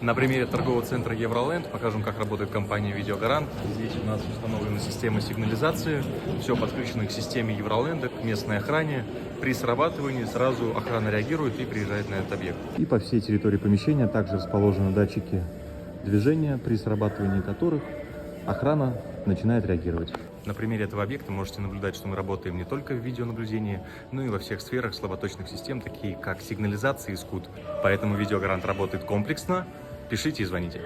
На примере торгового центра Евроленд покажем, как работает компания Видеогарант. Здесь у нас установлена система сигнализации, все подключено к системе Евроленда, к местной охране. При срабатывании сразу охрана реагирует и приезжает на этот объект. И по всей территории помещения также расположены датчики движения, при срабатывании которых охрана начинает реагировать. На примере этого объекта можете наблюдать, что мы работаем не только в видеонаблюдении, но и во всех сферах слаботочных систем, такие как сигнализация и скут. Поэтому Видеогарант работает комплексно. Пишите и звоните.